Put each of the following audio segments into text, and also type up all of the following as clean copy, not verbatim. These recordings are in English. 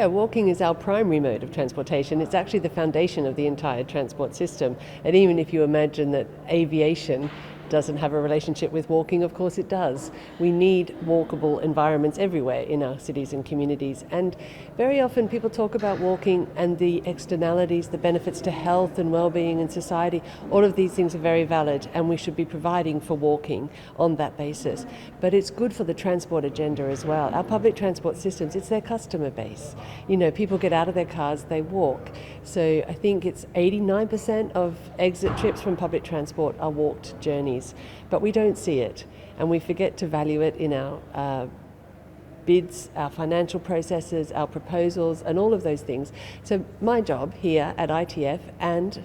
Yeah, walking is our primary mode of transportation. It's actually the foundation of the entire transport system. And even if you imagine that aviation doesn't have a relationship with walking, of course it does. We need walkable environments everywhere in our cities and communities. And very often people talk about walking and the externalities, the benefits to health and well-being in society. All of these things are very valid, and we should be providing for walking on that basis. But it's good for the transport agenda as well. Our public transport systems, it's their customer base. You know, people get out of their cars, they walk. So I think it's 89% of exit trips from public transport are walked journeys. But we don't see it, and we forget to value it in our bids, our financial processes, our proposals, and all of those things. So my job here at ITF and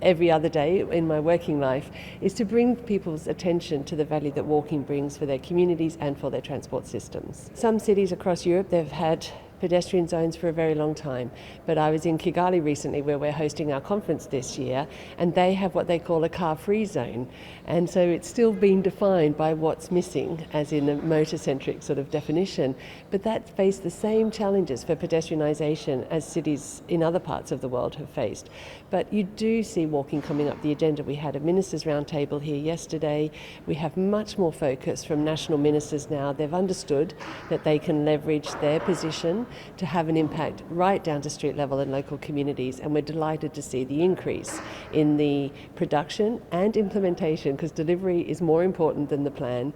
every other day in my working life is to bring people's attention to the value that walking brings for their communities and for their transport systems. Some cities across Europe, they've had pedestrian zones for a very long time. But I was in Kigali recently, where we're hosting our conference this year, and they have what they call a car-free zone. And so it's still being defined by what's missing, as in a motor-centric sort of definition. But that faced the same challenges for pedestrianisation as cities in other parts of the world have faced. But you do see walking coming up the agenda. We had a ministers' roundtable here yesterday. We have much more focus from national ministers now. They've understood that they can leverage their position to have an impact right down to street level in local communities, and we're delighted to see the increase in the production and implementation, because delivery is more important than the plan,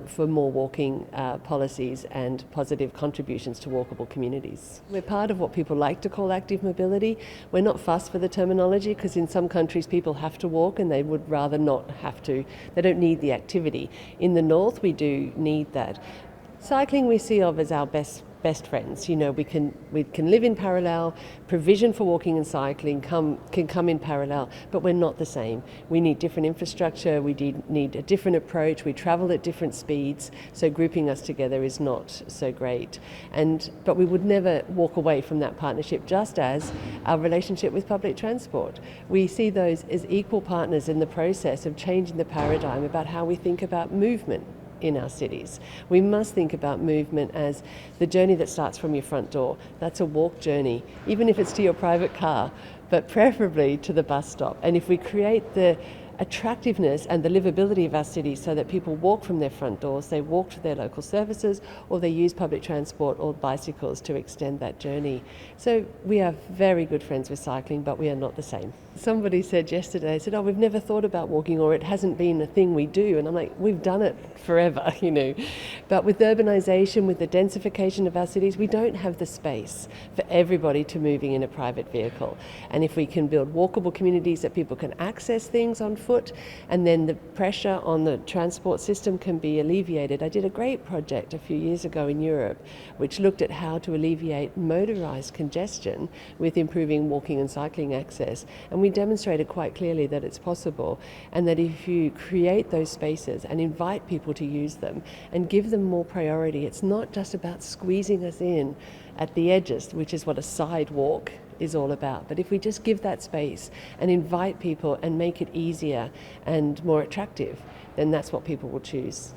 for more walking policies and positive contributions to walkable communities. We're part of what people like to call active mobility. We're not fussed for the terminology, because in some countries people have to walk and they would rather not have to. They don't need the activity. In the north we do need that. Cycling we see of as our best friends. You know, we can live in parallel. Provision for walking and cycling can come in parallel, but we're not the same. We need different infrastructure. We need a different approach. We travel at different speeds, so grouping us together is not so great. But we would never walk away from that partnership, just as our relationship with public transport. We see those as equal partners in the process of changing the paradigm about how we think about movement in our cities. We must think about movement as the journey that starts from your front door. That's a walk journey, even if it's to your private car, but preferably to the bus stop. And if we create the attractiveness and the livability of our cities so that people walk from their front doors, they walk to their local services, or they use public transport or bicycles to extend that journey. So we are very good friends with cycling, but we are not the same. Somebody said yesterday, oh, we've never thought about walking, or it hasn't been a thing we do. And I'm like, we've done it forever, you know. But with urbanisation, with the densification of our cities, we don't have the space for everybody to moving in a private vehicle. And if we can build walkable communities that people can access things on foot, and then the pressure on the transport system can be alleviated. I did a great project a few years ago in Europe, which looked at how to alleviate motorised congestion with improving walking and cycling access. And we demonstrated quite clearly that it's possible, and that if you create those spaces and invite people to use them and give them more priority, it's not just about squeezing us in at the edges, which is what a sidewalk is all about. But if we just give that space and invite people and make it easier and more attractive, then that's what people will choose.